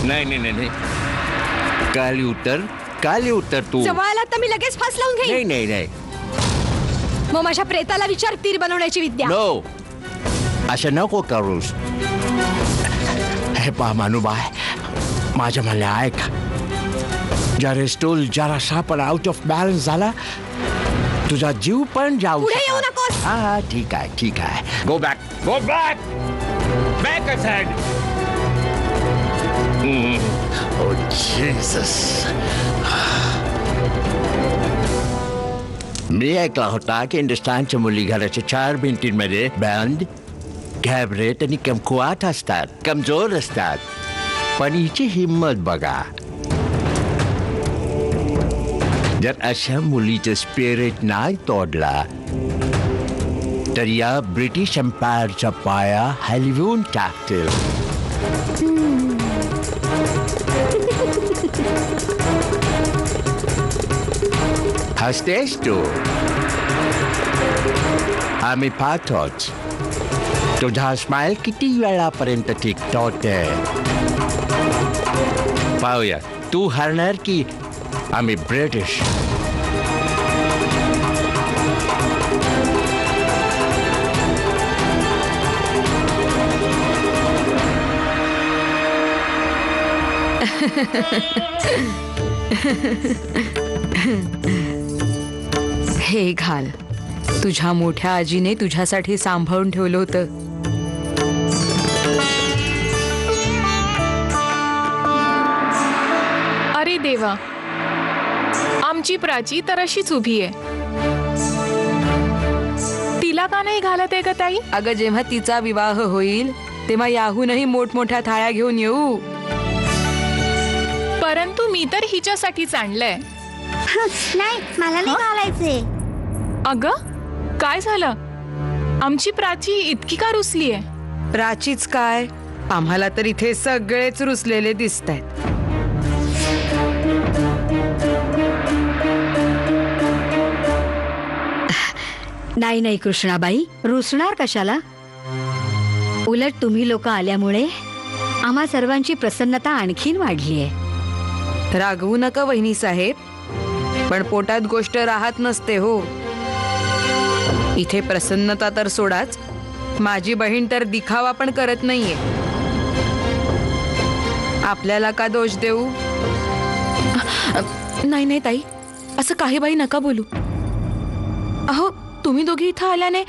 नाही नाही नाही नाही. काली उतर तू. जवळ आला तर मी लगेच फास लावून घेईन. नाही नाही नाही. मग माझ्या प्रेताला विचार तीर बनवण्याची विद्या. नो, असं नको करूस. हे पहा मानुबाय, माझ्या म्हणल्या ऐक. जरा स्टूल जरासा पण आउट ऑफ बॅलन्स झाला, तुझा जीव पण जाऊ पुढे शकतो. येऊ नकोस. हा ठीक आहे ठीक आहे. Go back back aside. Oh Jesus. मी ऐकला होता की हिंदुस्थानच्या मुली घराच्या 4 भिंतींमध्ये बंद, घाबरट आणि कमकुवत असतात, कमजोर असतात. पण हिची हिम्मत बघा. जर अशा मुलीचं स्पिरिट नाही तोडला तर या ब्रिटिश एम्पायरचा पाया हलवून टाकतील. हसतेस तू. आम्ही पाहतोच तुझा स्माइल किती वेळापर्यंत टिकतो ते. पाहूया तू हरणार की आम्ही ब्रिटिश. हे घाल. तुझ्या मोठ्या आजीने तुझ्यासाठी सांभाळून ठेवलं होतं. अरे देवा, आमची प्राची तर अशीच उभी आहे. तिला का नाही घालत आहे ग ताई? अगं जेव्हा तिचा विवाह होईल तेव्हा याहूनही मोठमोठ्या थाळ्या घेऊन येऊ. परंतु मी तर हिच्यासाठीच आणलंय. नाही, मला नाही घालायचे. अगं काय झालं? आमची प्राची इतकी का रुसली आहे? प्राचीच काय, आम्हाला तर इथे सगळेच रुसलेले दिसतायत. नाही नाही कृष्णाबाई, रुसणार कशाला? उलट तुम्ही लोक आल्यामुळे आम्हा सर्वांची प्रसन्नता आणखीन वाढली आहे. रागवू नका वहिनी साहेब, पण पोटात गोष्ट राहत नसते हो. इथे प्रसन्नता तर सोडाच, माझी बहीण तर दिखावा पण करत नाहीये. आपल्याला का दोष देऊ? नाही नाही ताई, असं काही बाई नका बोलू. अहो, तुम्ही दोघी इथं आल्याने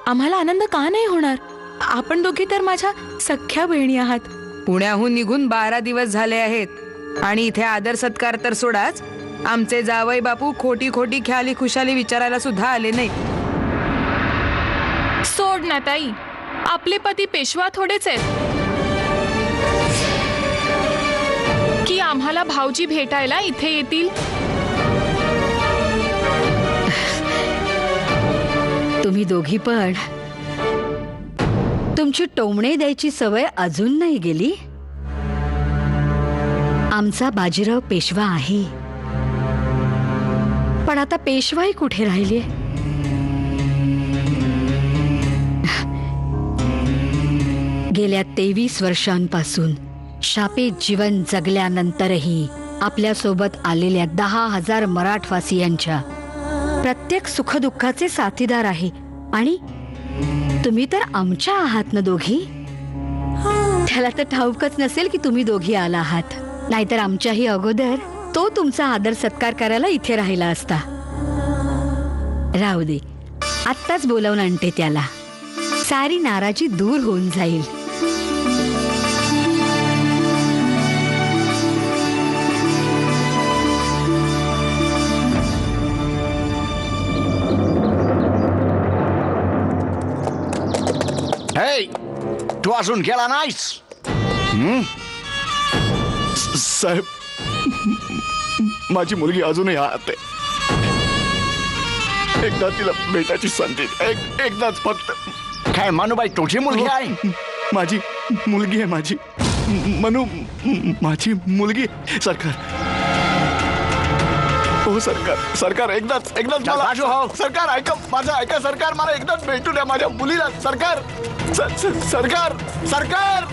आम्हाला आनंद का नाही होणार? आपण दोघी तर माझ्या सख्ख्या बहिणी आहात. पुण्याहून निघून 12 दिवस झाले आहेत आणि इथे आदर सत्कार तर सोडाच, आमचे जावई बापू खोटी खोटी ख्याली खुशाली विचारायला सुद्धा आले नाही. सोड ना ताई, आपले पती पेशवा थोडेच आहेत की आम्हाला भाऊजी भेटायला इथे येतील. तुम्ही दोघी पण तुमची टोमणे द्यायची सवय अजून नाही गेली. आमचा बाजीराव पेशवा आहे, पण आता पेशवाई कुठे राहिली? गेल्या 23 वर्षांपासून शापेत जीवन जगल्यानंतरही आपल्या सोबत आलेल्या 10,000 मराठवासियांच्या प्रत्येक सुखदुःखाचे साथीदार आहे. आणि तुम्ही तर आमच्या आहात ना दोघी. त्याला तर ठाऊकच नसेल की तुम्ही दोघी आला आहात. नाहीतर आमच्याही अगोदर तो तुमचा आदर सत्कार करायला इथे राहिला असता. राहू दे, आत्ताच बोलावून आणते त्याला. सारी नाराजी दूर होऊन जाईल. हे, तू अजून गेला नाहीस? साहेब, माझी मुलगी अजूनही आत आहे. एकदा तिला भेटायची संधी, एकदाच फक्त. काय मानुबाई, तुझी मुलगी आहे? माझी मुलगी आहे, माझी मनू, माझी मुलगी. सरकार, हो सरकार, सरकार एकदाच मला. बाजू हो. सरकार ऐका, माझं ऐका सरकार, मला एकदाच भेटू द्या माझ्या मुलीला. सरकार, सरकार, सरकार,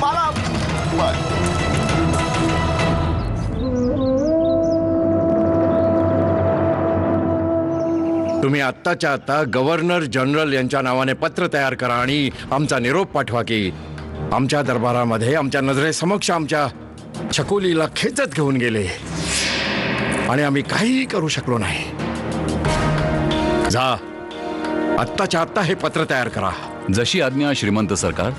मला तुम्ही आत्ताच्या आता गव्हर्नर जनरल यांच्या नावाने पत्र तयार करा आणि आमचा निरोप पाठवा की आमच्या दरबारामध्ये आमच्या नजरेसमक्ष आमच्या छकुलीला खेचत घेऊन गेले आणि आम्ही काहीही करू शकलो नाही. जा, आत्ताच्या आत्ता हे पत्र तयार करा. जशी आज्ञा श्रीमंत सरकार.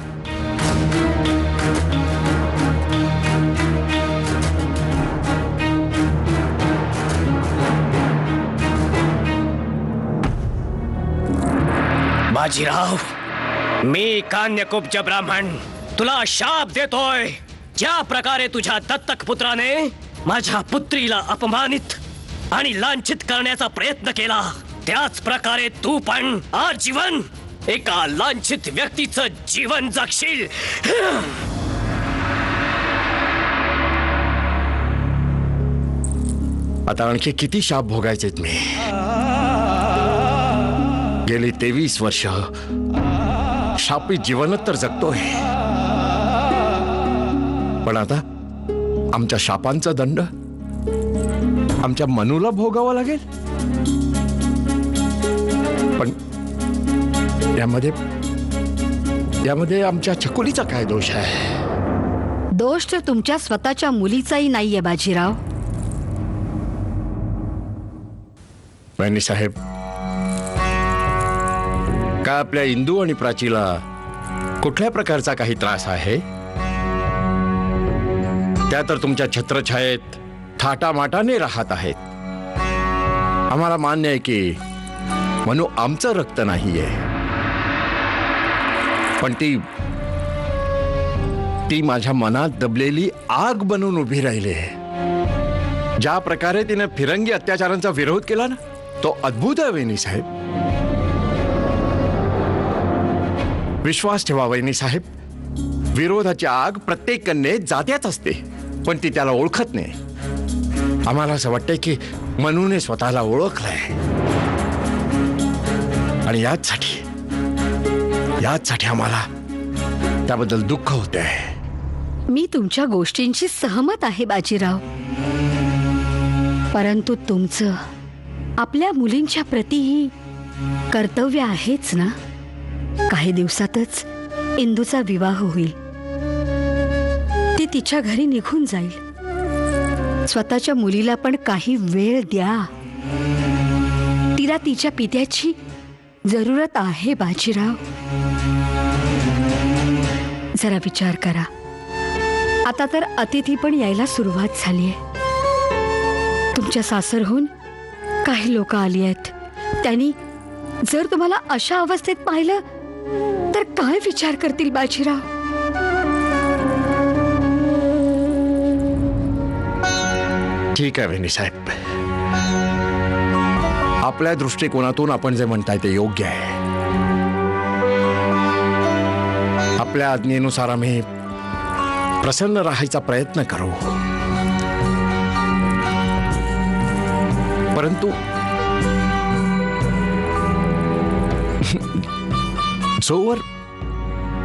बाजीराव, मी कान्यकुब्ज ब्राह्मण तुला शाप देतोय. ज्या प्रकारे तुझ्या दत्तक पुत्राने माझ्या पुत्रीला अपमानित आणि लांछित करण्याचा प्रयत्न केला, त्याच प्रकारे तू पण आजीवन एका लांछित व्यक्तीचं जीवन जगशील. आता आणखी किती शाप भोगायचेत मी? गेली 23 वर्ष शापित जीवनच तर जगतोय, पण आता आमच्या शापांचा दंड आमच्या मनूला भोगावा लागेल. पण यामध्ये आमच्या छकुलीचा काय दोष आहे? दोष तर तुमच्या स्वतःच्या मुलीचाही नाहीये बाजीराव. वहिनी साहेब, का आपल्या इंदू आणि प्राचीला कुठल्या प्रकारचा काही त्रास आहे? त्या तर तुमच्या छत्रछायेत थाटामाटाने राहत आहेत. आम्हाला मान्य आहे की मनू आमचं रक्त नाहीये, पण ती माझ्या मनात दबलेली आग बनून उभी राहिली. ज्या प्रकारे तिने फिरंगी अत्याचारांचा विरोध केला ना, तो अद्भुत आहे वहिनी साहेब. विश्वास ठेवा वहिनी साहेब, विरोधाची आग प्रत्येक कन्येत जात्याच असते, पण ती त्याला ओळखत नाही. आम्हाला असं वाटतंय की मनूने स्वतःला ओळखलंय आणि याचसाठी आम्हाला त्याबद्दल दुःख होतंय. मी तुमच्या गोष्टींशी सहमत आहे बाजीराव, परंतु तुमचं आपल्या मुलींच्या प्रतीही कर्तव्य आहेच ना. काही दिवसातच इंदूचा विवाह होईल. ती तिच्या घरी निघून जाईल. स्वतःच्या मुलीला पण काही वेळ द्या. तिला तिच्या पित्याची जरूरत आहे बाजीराव. जरा विचार करा. आता तर अतिथी पण यायला सुरुवात झालीये. तुमच्या सासरहून काही लोक आली आहेत. त्यांनी जर तुम्हाला अशा अवस्थेत पाहिलं तर काय विचार करतील बाजीराव? ठीक आहे वहिनी साहेब, आपल्या दृष्टिकोनातून आपण जे म्हणताय ते योग्य आहे. आपल्या आज्ञेनुसार आम्ही प्रसन्न राहायचा प्रयत्न करू. परंतु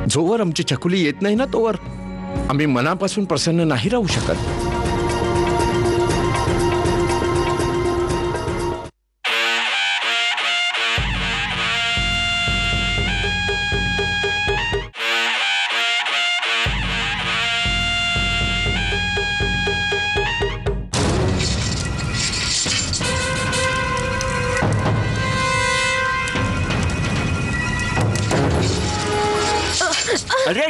जोवर आमची छकुली येत नाही ना, तोवर आम्ही मनापासून प्रसन्न नाही राहू शकत. अरे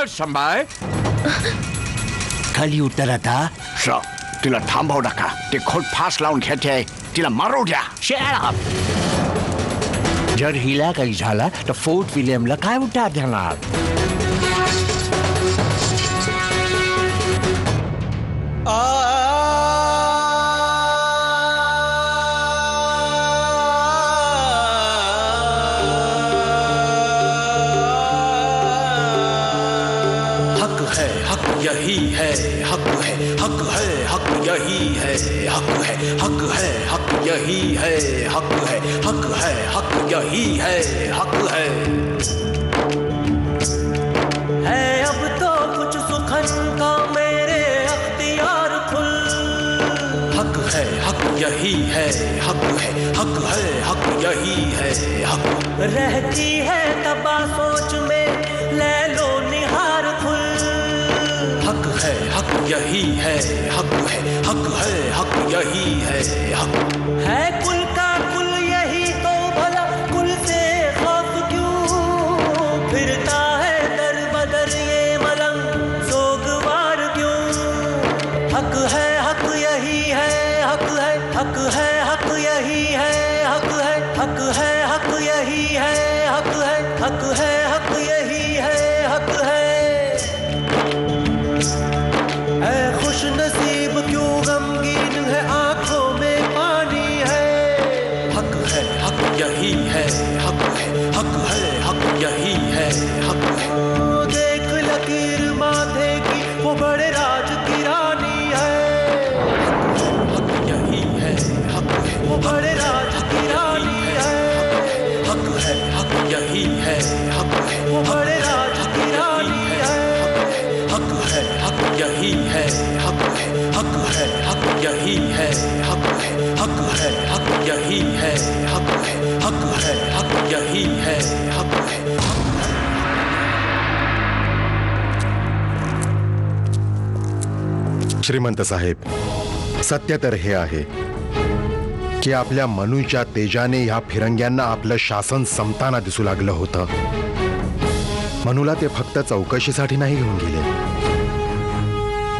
सांभाळ. खाली उतर आता. तिला थांबव नका. ते खोट फास लावून घेते. तिला मारू द्या. जर हिला काही झाला तर फोर्ट विलियमला काय उतार देणार? यही है हक है, हक है, हक यही है, हक है, हक है, हक यही है, हक है, हक है, हक यही है, हक है अब तो कुछ सुखन का मेरे अख्तियार खुल. हक है, हक यही है हक है हक यही है हक। रहती है तबा सोच में ले लो निहार फुल। हक यही है हक यही है हक। है कुल का कुल यही तो भला कुल से खौफ क्यों। फिरता है दर बदर ये मलंग सोगवार क्यों। हक यही है हक यही है हक यही है हक यही है हक है। ऐ खुश नसीब क्यों गमगीन है आंखों में पानी है। हक यही है हक यही है हक है। देख लकीर माथे की वो बड़े राज की रानी है। हक यही है वो बड़े राज की रानी है। हक यही है वो बड़े राज की रानी है। हक यही है हक यही है हक यही है हक यही है हक। श्रीमंत साहेब, सत्य तर हे आहे की आपल्या मनूच्या तेजाने ह्या फिरंग्यांना आपलं शासन संपताना दिसू लागलं होतं. मनूला ते फक्त चौकशीसाठी नाही घेऊन गेले,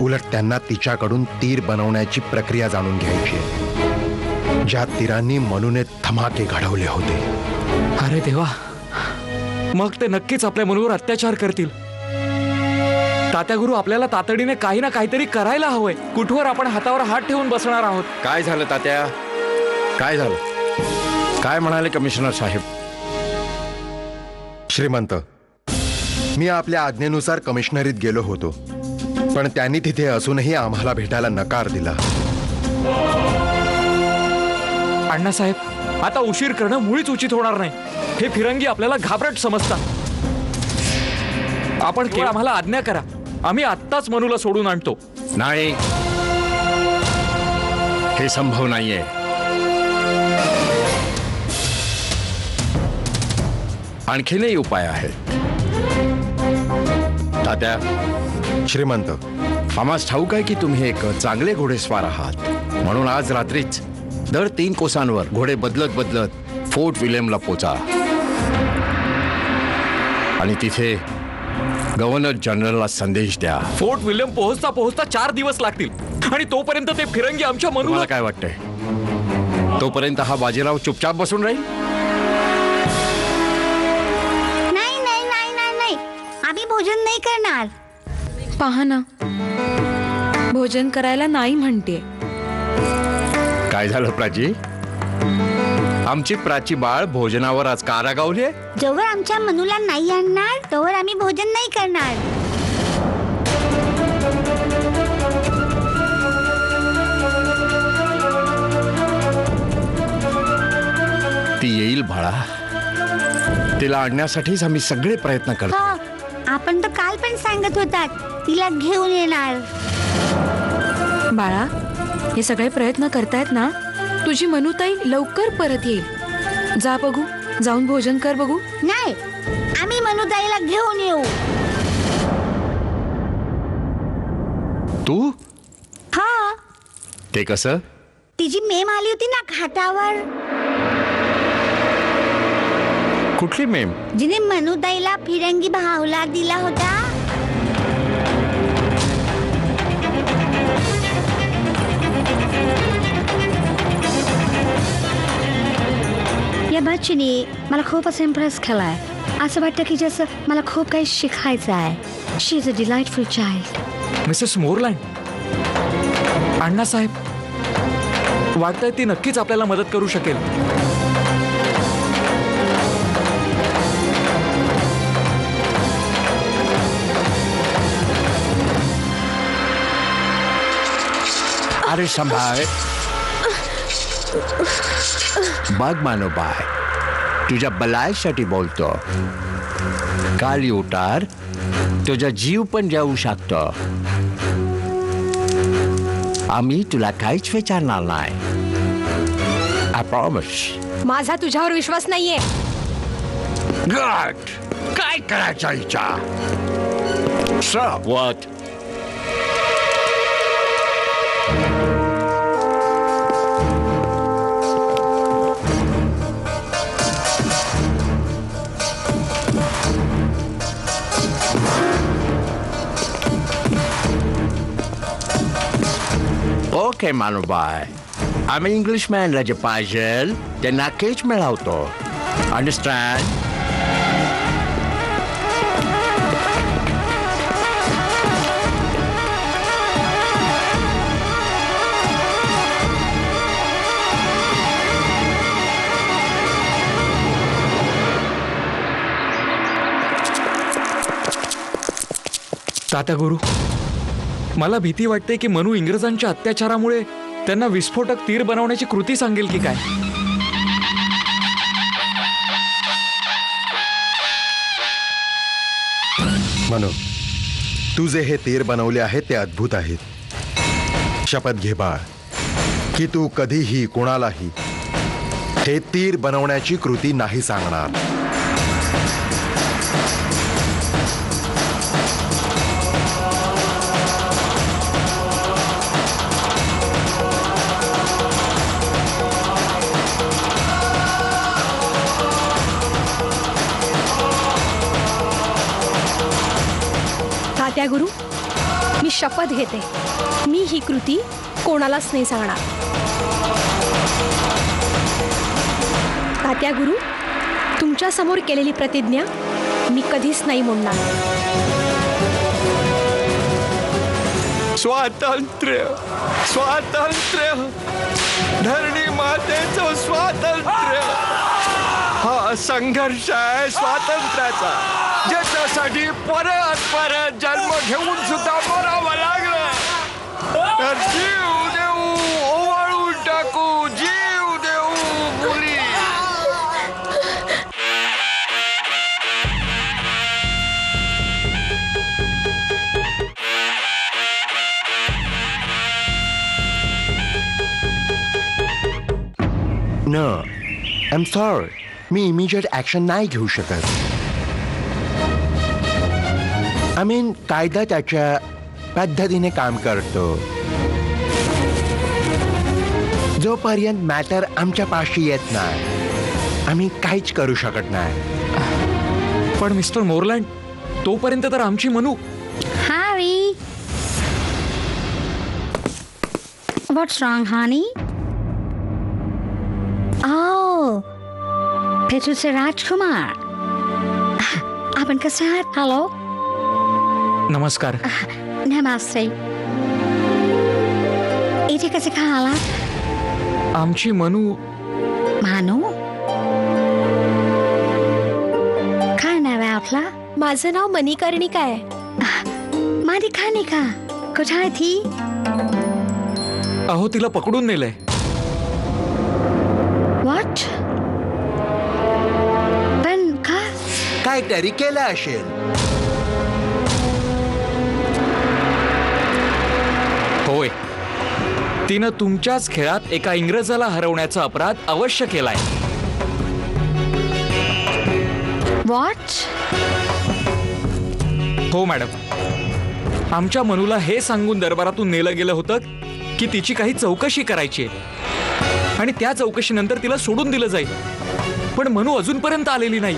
उलट त्यांना तिच्याकडून तीर बनवण्याची प्रक्रिया जाणून घ्यायची, ज्या तीरांनी मनूने धमाके घडवले होते. अरे देवा, मग ते नक्कीच आपल्या मनूवर अत्याचार करतील. तात्या गुरु, आपल्याला तातडीने काही ना काहीतरी करायला हवंय. कुठवर आपण हातावर हात ठेवून बसणार आहोत? काय झालं तात्या? काय झालं? काय म्हणाले कमिशनर साहेब? श्रीमंत, मी आपल्या आज्ञेनुसार कमिशनरीत गेलो होतो, पण त्यांनी तिथे असूनही आम्हाला भेटायला नकार दिला. अण्णासाहेब, आता उशीर करणं मुळीच उचित होणार नाही. हे फिरंगी आपल्याला घाबरट समजतात. आपण केवळ आम्हाला आज्ञा करा, आम्ही आत्ताच मनूला सोडून आणतो. नाही, हे संभव नाहीये. आणखीनही उपाय आहेत. तात्या, श्रीमंत, आम्हास ठाऊक आहे की तुम्ही एक चांगले घोडेस्वार आहात, म्हणून आज रात्रीच दर 3 कोसांवर घोडे बदलत बदलत फोर्ट विल्यमला पोचा आणि तिथे गव्हर्नर जनरलला संदेश द्या. फोर्ट विल्यम पोहोचता पोहोचता 4 दिवस लागतील, आणि तोपर्यंत ते फिरंगी आमच्या मनूला. मला काय वाटतंय, तोपर्यंत हा बाजीराव चुपचाप बसून राहील? नाही नाही नाही नाही नाही, आम्ही भोजन नाही करणार. पहा ना, भोजन करायला नाही म्हणते. काय झालं प्राची? आमची प्राची बाळ भोजनावर आज का रागावली? जोवर आमच्या मनूला नाही आणणार तोवर आम्ही भोजन नाही करणार. ती येईल बाळा, तिला आणण्यासाठीच आम्ही सगळे प्रयत्न करतो. हो, आपण तर काल पण सांगत होतात तिला घेऊन येणार. बाळा, हे सगळे प्रयत्न करतायत ना, तुझी मनुताई लवकर परत येईल. जा बघू, जाऊन भोजन कर बघू. नाही, आम्ही मनुताईला घेऊन येऊ. तू? हा, ते कसं? तिची मेम आली होती ना घाटावर. कुठली मेम? जिने मनुताईला फिरंगी भावला दिला होता. या बच्चीने मला खूपच इम्प्रेस केलाय. असं वाटतं की जसं मला खूप काही शिकायचं आहे. She is a delightful child. Mrs Morland, Annasaheb, वाटतंय ती नक्कीच आपल्याला मदत करू शकेल. अरे संभाळ. बघ मानोबाय, तुझ्या बलायसाठी बोलतो. काली उतार, तुझा जीव पण जाऊ शकतो. आम्ही तुला काहीच विचारणार नाही. प्रॉमिस. माझा तुझ्यावर विश्वास नाहीये. गुड. काय करायचा हिचा? सर. व्हॉट? ओके मानुबाई, आम्ही इंग्लिशमॅनला जे पाहिजे ते नक्कीच मिळवतो. अंडरस्टँड? तात्या गुरु, मला भीती वाटते की मनू इंग्रजांच्या अत्याचारामुळे त्यांना विस्फोटक तीर बनवण्याची कृती सांगेल की काय. मनू, तू जे हे तीर बनवले आहेत ते अद्भुत आहेत. शपथ घे बाळ की तू कधीही कोणालाही हे तीर बनवण्याची कृती नाही सांगणार. तात्या गुरु, मी शपथ घेते, मी ही कृती कोणालाच नाही सांगणार. तात्या गुरु, तुमच्या समोर केलेली प्रतिज्ञा मी कधीच नाही मोडणार. स्वातंत्र्य, स्वातंत्र्य, धरणी मातेचं स्वातंत्र्य. हा संघर्ष आहे स्वातंत्र्याचा, ज्याच्यासाठी परत परत जन्म घेऊन सुद्धा मरावं लागलं. तर जीव देऊ, ओवाळून टाकू, जीव देऊ मुली. No, I am sorry. मी इमिजिएट ऍक्शन नाही घेऊ शकत. आय मीन, कायदा त्याच्या पद्धतीने काम करतो. जोपर्यंत मॅटर आमच्या पाशी येत नाही आम्ही काहीच करू शकत नाही. पण मिस्टर मोरलँड, तोपर्यंत तर आमची Manu. Harry, what's wrong, honey? Oh, पेटूचे राजकुमार. आपण कसे आहात? हॅलो. नमस्कार. नमस्ते. इथे कसे का आला? आमची मनू. मानू? काय नाव आहे आपला? माझं नाव मणिकर्णिका आहे. मणिकर्णिका, कुठे आहे ती? अहो, तिला पकडून नेलंय. What? पण का? काहीतरी केलं असेल. होय, तिनं तुमच्याच खेळात एका इंग्रजाला हरवण्याचा अपराध अवश्य केलाय. What? हो मॅडम, आमच्या मनूला हे सांगून दरबारातून नेलं गेलं होतं की तिची काही चौकशी करायची आणि त्या चौकशीनंतर तिला सोडून दिलं जाईल. पण मनू अजूनपर्यंत आलेली नाही.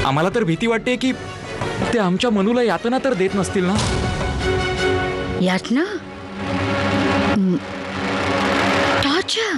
आम्हाला तर भीती वाटते की ते आमच्या मनूला यातना तर देत नसतील ना. यातना? टॉर्चर?